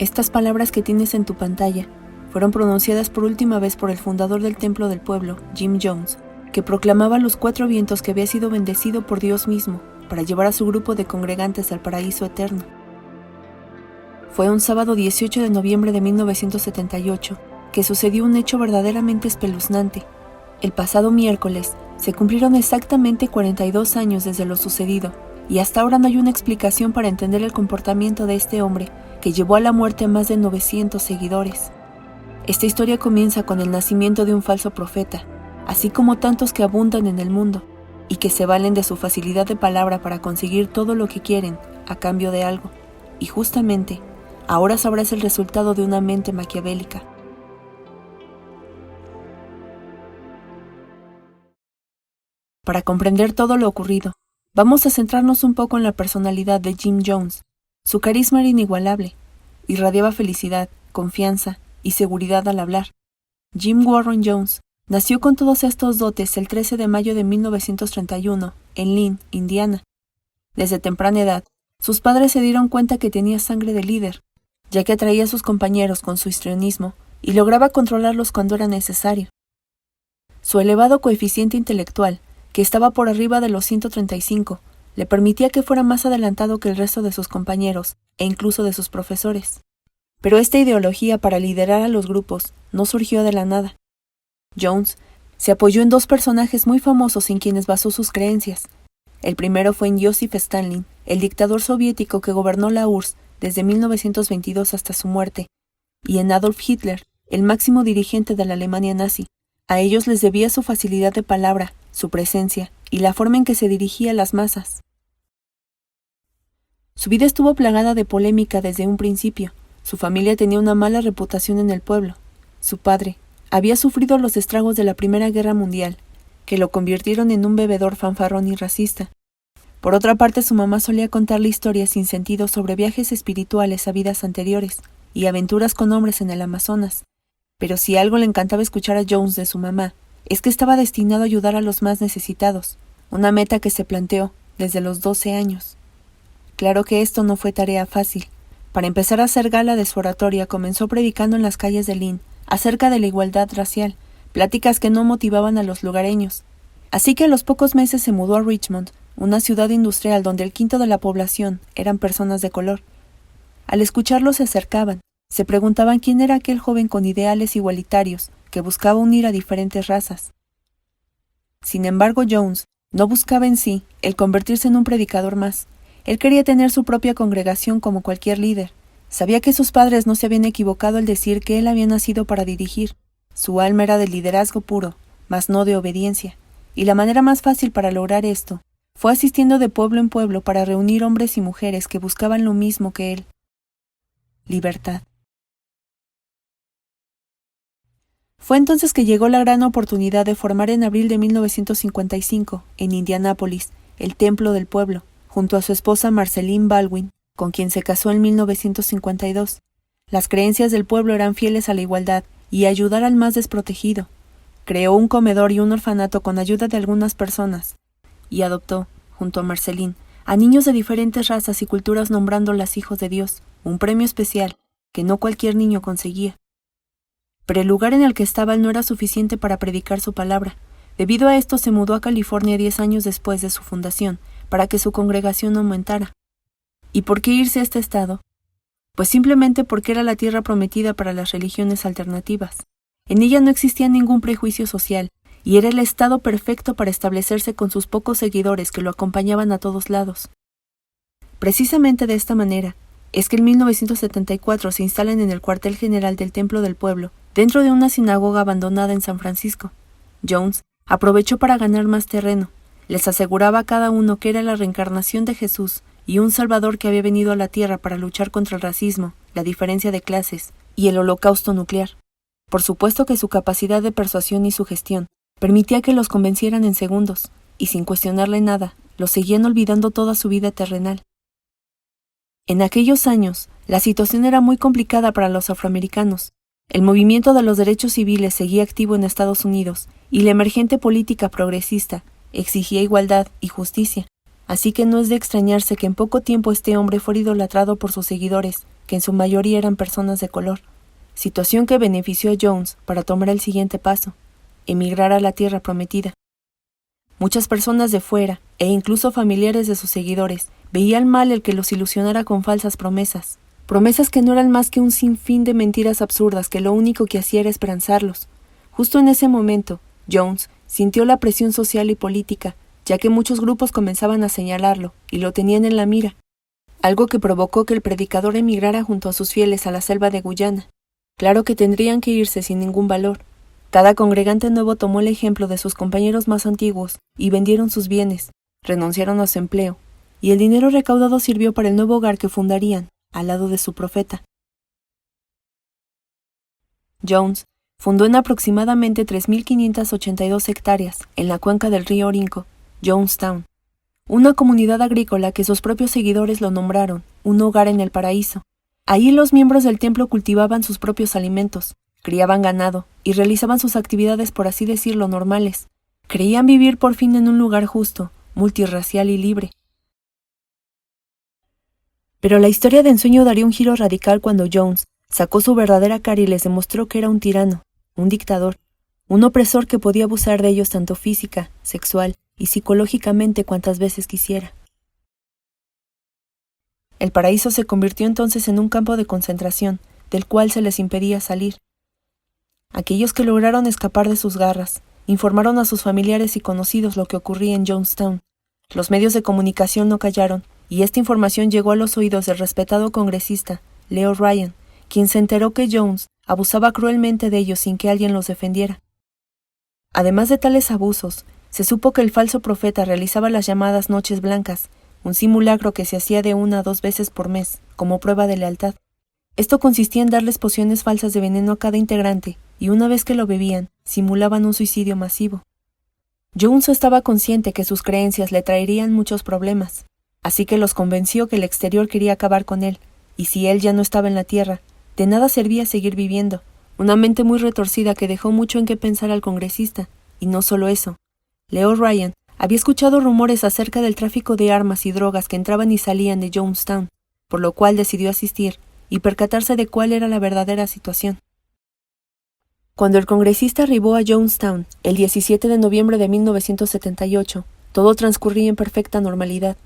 Estas palabras que tienes en tu pantalla fueron pronunciadas por última vez por el fundador del Templo del Pueblo, Jim Jones, que proclamaba a los cuatro vientos que había sido bendecido por Dios mismo para llevar a su grupo de congregantes al paraíso eterno. Fue un sábado 18 de noviembre de 1978 que sucedió un hecho verdaderamente espeluznante. El pasado miércoles se cumplieron exactamente 42 años desde lo sucedido, y hasta ahora no hay una explicación para entender el comportamiento de este hombre que llevó a la muerte a más de 900 seguidores. Esta historia comienza con el nacimiento de un falso profeta, así como tantos que abundan en el mundo y que se valen de su facilidad de palabra para conseguir todo lo que quieren a cambio de algo. Y justamente, ahora sabrás el resultado de una mente maquiavélica. Para comprender todo lo ocurrido, vamos a centrarnos un poco en la personalidad de Jim Jones. Su carisma era inigualable, irradiaba felicidad, confianza y seguridad al hablar. Jim Warren Jones nació con todos estos dotes el 13 de mayo de 1931 en Lynn, Indiana. Desde temprana edad, sus padres se dieron cuenta que tenía sangre de líder, ya que atraía a sus compañeros con su histrionismo y lograba controlarlos cuando era necesario. Su elevado coeficiente intelectual, que estaba por arriba de los 135, le permitía que fuera más adelantado que el resto de sus compañeros e incluso de sus profesores. Pero esta ideología para liderar a los grupos no surgió de la nada. Jones se apoyó en dos personajes muy famosos en quienes basó sus creencias. El primero fue en Joseph Stalin, el dictador soviético que gobernó la URSS desde 1922 hasta su muerte, y en Adolf Hitler, el máximo dirigente de la Alemania nazi. A ellos les debía su facilidad de palabra, su presencia y la forma en que se dirigía a las masas. Su vida estuvo plagada de polémica desde un principio. Su familia tenía una mala reputación en el pueblo. Su padre había sufrido los estragos de la Primera Guerra Mundial, que lo convirtieron en un bebedor fanfarrón y racista. Por otra parte, su mamá solía contarle historias sin sentido sobre viajes espirituales a vidas anteriores y aventuras con hombres en el Amazonas. Pero si algo le encantaba escuchar a Jones de su mamá, es que estaba destinado a ayudar a los más necesitados, una meta que se planteó desde los 12 años. Claro que esto no fue tarea fácil. Para empezar a hacer gala de su oratoria, comenzó predicando en las calles de Lynn acerca de la igualdad racial, pláticas que no motivaban a los lugareños. Así que a los pocos meses se mudó a Richmond, una ciudad industrial donde el quinto de la población eran personas de color. Al escucharlo se acercaban, se preguntaban quién era aquel joven con ideales igualitarios que buscaba unir a diferentes razas. Sin embargo, Jones no buscaba en sí el convertirse en un predicador más. Él quería tener su propia congregación como cualquier líder. Sabía que sus padres no se habían equivocado al decir que él había nacido para dirigir. Su alma era de liderazgo puro, mas no de obediencia, y la manera más fácil para lograr esto fue asistiendo de pueblo en pueblo para reunir hombres y mujeres que buscaban lo mismo que él: libertad. Fue entonces que llegó la gran oportunidad de formar en abril de 1955, en Indianápolis, el Templo del Pueblo, junto a su esposa Marceline Baldwin, con quien se casó en 1952. Las creencias del pueblo eran fieles a la igualdad y a ayudar al más desprotegido. Creó un comedor y un orfanato con ayuda de algunas personas, y adoptó, junto a Marceline, a niños de diferentes razas y culturas nombrándolas hijos de Dios, un premio especial que no cualquier niño conseguía. Pero el lugar en el que estaba él no era suficiente para predicar su palabra. Debido a esto se mudó a California 10 años después de su fundación, para que su congregación aumentara. ¿Y por qué irse a este estado? Pues simplemente porque era la tierra prometida para las religiones alternativas. En ella no existía ningún prejuicio social, y era el estado perfecto para establecerse con sus pocos seguidores que lo acompañaban a todos lados. Precisamente de esta manera, es que en 1974 se instalan en el cuartel general del Templo del Pueblo, dentro de una sinagoga abandonada en San Francisco. Jones aprovechó para ganar más terreno. Les aseguraba a cada uno que era la reencarnación de Jesús y un Salvador que había venido a la tierra para luchar contra el racismo, la diferencia de clases y el holocausto nuclear. Por supuesto que su capacidad de persuasión y sugestión permitía que los convencieran en segundos, y sin cuestionarle nada, los seguían olvidando toda su vida terrenal. En aquellos años, la situación era muy complicada para los afroamericanos. El movimiento de los derechos civiles seguía activo en Estados Unidos, y la emergente política progresista exigía igualdad y justicia. Así que no es de extrañarse que en poco tiempo este hombre fuera idolatrado por sus seguidores que en su mayoría eran personas de color, situación que benefició a Jones para tomar el siguiente paso, emigrar a la tierra prometida. Muchas personas de fuera, e incluso familiares de sus seguidores, veían mal el que los ilusionara con falsas promesas, promesas que no eran más que un sinfín de mentiras absurdas que lo único que hacía era esperanzarlos. Justo en ese momento, Jones sintió la presión social y política, ya que muchos grupos comenzaban a señalarlo y lo tenían en la mira, algo que provocó que el predicador emigrara junto a sus fieles a la selva de Guyana. Claro que tendrían que irse sin ningún valor. Cada congregante nuevo tomó el ejemplo de sus compañeros más antiguos y vendieron sus bienes, renunciaron a su empleo, y el dinero recaudado sirvió para el nuevo hogar que fundarían, al lado de su profeta. Jones fundó en aproximadamente 3.582 hectáreas, en la cuenca del río Orinco, Jonestown, una comunidad agrícola que sus propios seguidores lo nombraron un hogar en el paraíso. Ahí los miembros del templo cultivaban sus propios alimentos, criaban ganado y realizaban sus actividades, por así decirlo, normales. Creían vivir por fin en un lugar justo, multirracial y libre. Pero la historia de ensueño daría un giro radical cuando Jones sacó su verdadera cara y les demostró que era un tirano, un dictador, un opresor que podía abusar de ellos tanto física, sexual y psicológicamente cuantas veces quisiera. El paraíso se convirtió entonces en un campo de concentración, del cual se les impedía salir. Aquellos que lograron escapar de sus garras informaron a sus familiares y conocidos lo que ocurría en Jonestown. Los medios de comunicación no callaron, y esta información llegó a los oídos del respetado congresista, Leo Ryan, quien se enteró que Jones abusaba cruelmente de ellos sin que alguien los defendiera. Además de tales abusos, se supo que el falso profeta realizaba las llamadas noches blancas, un simulacro que se hacía de 1 a 2 veces por mes, como prueba de lealtad. Esto consistía en darles pociones falsas de veneno a cada integrante, y una vez que lo bebían, simulaban un suicidio masivo. Jones estaba consciente que sus creencias le traerían muchos problemas, así que los convenció que el exterior quería acabar con él, y si él ya no estaba en la tierra, de nada servía seguir viviendo. Una mente muy retorcida que dejó mucho en qué pensar al congresista, y no solo eso. Leo Ryan había escuchado rumores acerca del tráfico de armas y drogas que entraban y salían de Jonestown, por lo cual decidió asistir y percatarse de cuál era la verdadera situación. Cuando el congresista arribó a Jonestown el 17 de noviembre de 1978, todo transcurría en perfecta normalidad.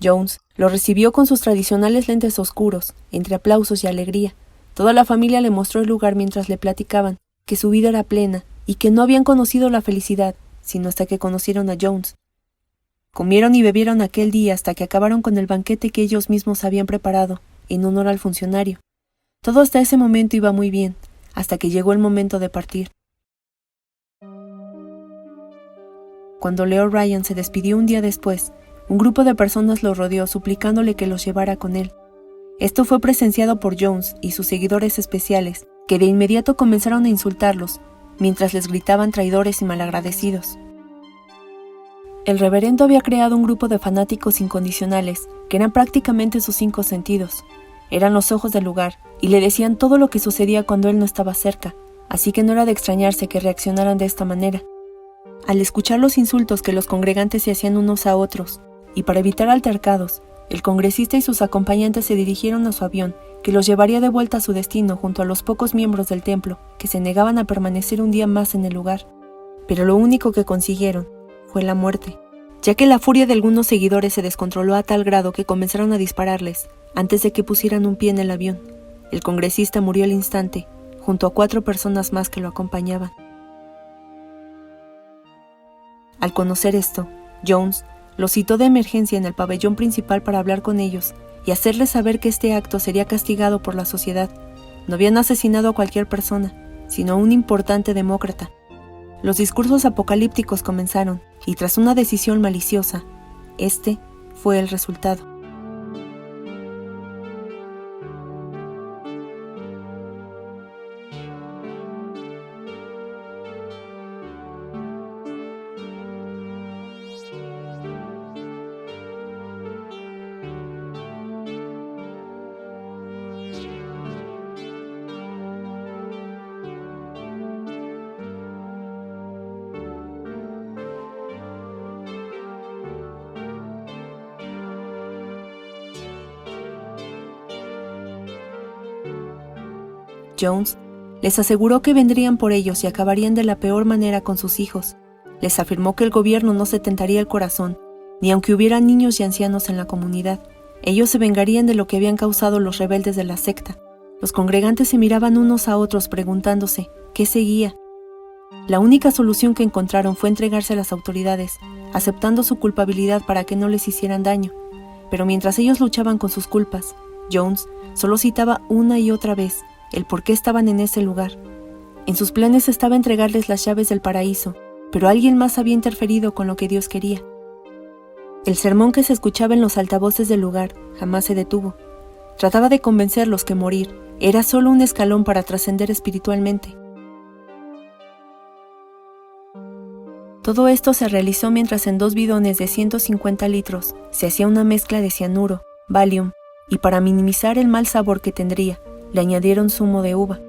Jones lo recibió con sus tradicionales lentes oscuros, entre aplausos y alegría. Toda la familia le mostró el lugar mientras le platicaban que su vida era plena y que no habían conocido la felicidad, sino hasta que conocieron a Jones. Comieron y bebieron aquel día hasta que acabaron con el banquete que ellos mismos habían preparado, en honor al funcionario. Todo hasta ese momento iba muy bien, hasta que llegó el momento de partir. Cuando Leo Ryan se despidió un día después, un grupo de personas lo rodeó suplicándole que los llevara con él. Esto fue presenciado por Jones y sus seguidores especiales, que de inmediato comenzaron a insultarlos, mientras les gritaban traidores y malagradecidos. El reverendo había creado un grupo de fanáticos incondicionales, que eran prácticamente sus 5 sentidos. Eran los ojos del lugar, y le decían todo lo que sucedía cuando él no estaba cerca, así que no era de extrañarse que reaccionaran de esta manera. Al escuchar los insultos que los congregantes se hacían unos a otros, y para evitar altercados, el congresista y sus acompañantes se dirigieron a su avión, que los llevaría de vuelta a su destino junto a los pocos miembros del templo, que se negaban a permanecer un día más en el lugar. Pero lo único que consiguieron fue la muerte, ya que la furia de algunos seguidores se descontroló a tal grado que comenzaron a dispararles, antes de que pusieran un pie en el avión. El congresista murió al instante, junto a 4 personas más que lo acompañaban. Al conocer esto, Jones los citó de emergencia en el pabellón principal para hablar con ellos y hacerles saber que este acto sería castigado por la sociedad. No habían asesinado a cualquier persona, sino a un importante demócrata. Los discursos apocalípticos comenzaron, y tras una decisión maliciosa, este fue el resultado. Jones les aseguró que vendrían por ellos y acabarían de la peor manera con sus hijos. Les afirmó que el gobierno no se tentaría el corazón, ni aunque hubiera niños y ancianos en la comunidad. Ellos se vengarían de lo que habían causado los rebeldes de la secta. Los congregantes se miraban unos a otros preguntándose ¿qué seguía? La única solución que encontraron fue entregarse a las autoridades, aceptando su culpabilidad para que no les hicieran daño. Pero mientras ellos luchaban con sus culpas, Jones solo citaba una y otra vez el por qué estaban en ese lugar. En sus planes estaba entregarles las llaves del paraíso, pero alguien más había interferido con lo que Dios quería. El sermón que se escuchaba en los altavoces del lugar jamás se detuvo. Trataba de convencerlos que morir era solo un escalón para trascender espiritualmente. Todo esto se realizó mientras en 2 bidones de 150 litros se hacía una mezcla de cianuro, Valium, y para minimizar el mal sabor que tendría, le añadieron zumo de uva.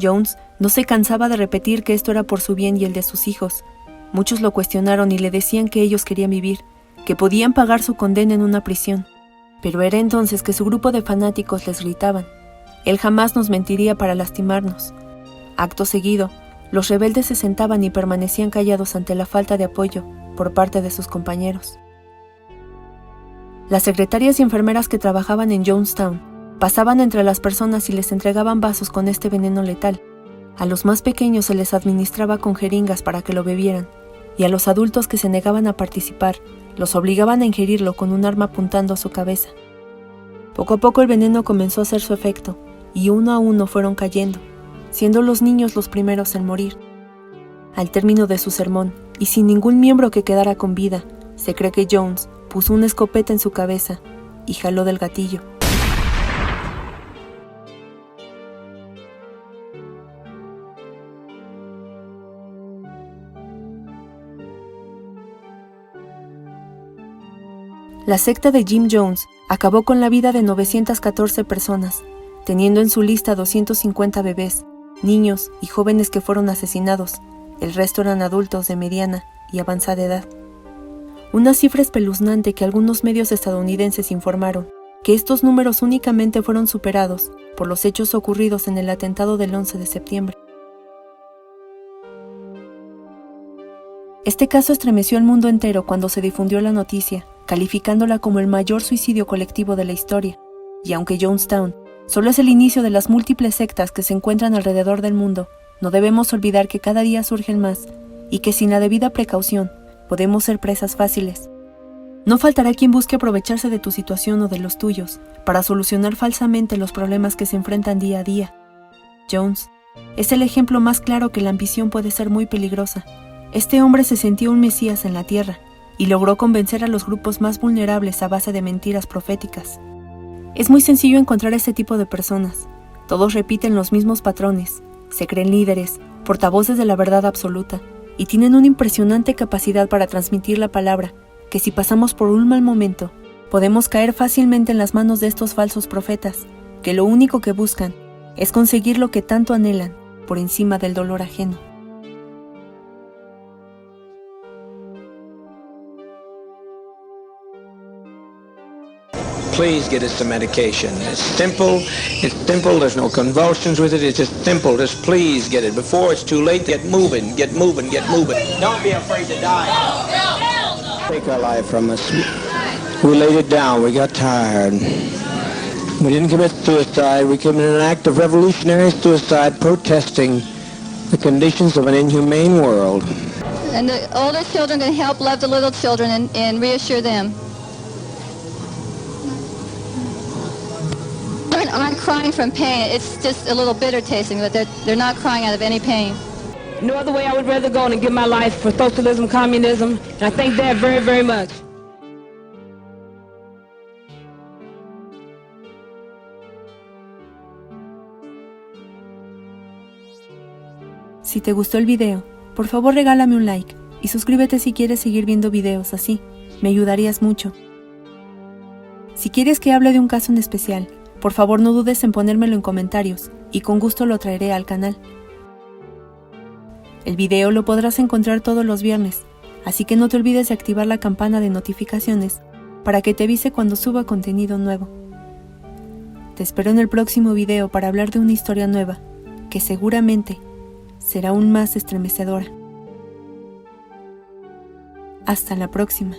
Jones no se cansaba de repetir que esto era por su bien y el de sus hijos. Muchos lo cuestionaron y le decían que ellos querían vivir, que podían pagar su condena en una prisión. Pero era entonces que su grupo de fanáticos les gritaban: «Él jamás nos mentiría para lastimarnos». Acto seguido, los rebeldes se sentaban y permanecían callados ante la falta de apoyo por parte de sus compañeros. Las secretarias y enfermeras que trabajaban en Jonestown pasaban entre las personas y les entregaban vasos con este veneno letal. A los más pequeños se les administraba con jeringas para que lo bebieran, y a los adultos que se negaban a participar, los obligaban a ingerirlo con un arma apuntando a su cabeza. Poco a poco el veneno comenzó a hacer su efecto, y uno a uno fueron cayendo, siendo los niños los primeros en morir. Al término de su sermón, y sin ningún miembro que quedara con vida, se cree que Jones puso una escopeta en su cabeza y jaló del gatillo. La secta de Jim Jones acabó con la vida de 914 personas, teniendo en su lista 250 bebés, niños y jóvenes que fueron asesinados. El resto eran adultos de mediana y avanzada edad. Una cifra espeluznante que algunos medios estadounidenses informaron que estos números únicamente fueron superados por los hechos ocurridos en el atentado del 11 de septiembre. Este caso estremeció al mundo entero cuando se difundió la noticia, calificándola como el mayor suicidio colectivo de la historia. Y aunque Jonestown solo es el inicio de las múltiples sectas que se encuentran alrededor del mundo, no debemos olvidar que cada día surgen más y que sin la debida precaución podemos ser presas fáciles. No faltará quien busque aprovecharse de tu situación o de los tuyos para solucionar falsamente los problemas que se enfrentan día a día. Jones es el ejemplo más claro que la ambición puede ser muy peligrosa. Este hombre se sentía un mesías en la tierra y logró convencer a los grupos más vulnerables a base de mentiras proféticas. Es muy sencillo encontrar este tipo de personas. Todos repiten los mismos patrones, se creen líderes, portavoces de la verdad absoluta, y tienen una impresionante capacidad para transmitir la palabra, que si pasamos por un mal momento, podemos caer fácilmente en las manos de estos falsos profetas, que lo único que buscan es conseguir lo que tanto anhelan por encima del dolor ajeno. Please get us some medication. It's simple, there's no convulsions with it, it's just simple, just please get it. Before it's too late, get moving, get moving, get moving. Don't be afraid to die. Take our life from us. We laid it down, we got tired. We didn't commit suicide, we committed an act of revolutionary suicide protesting the conditions of an inhumane world. And the older children can help love the little children and reassure them. Aren't crying from pain. It's just a little bitter tasting, but they're not crying out of any pain. No other way I would rather go than give my life for socialism, communism, and I thank Dad very, very much. Si te gustó el video, por favor regálame un like y suscríbete si quieres seguir viendo videos así, me ayudarías mucho. Si quieres que hable de un caso en especial, por favor no dudes en ponérmelo en comentarios y con gusto lo traeré al canal. El video lo podrás encontrar todos los viernes, así que no te olvides de activar la campana de notificaciones para que te avise cuando suba contenido nuevo. Te espero en el próximo video para hablar de una historia nueva que seguramente será aún más estremecedora. Hasta la próxima.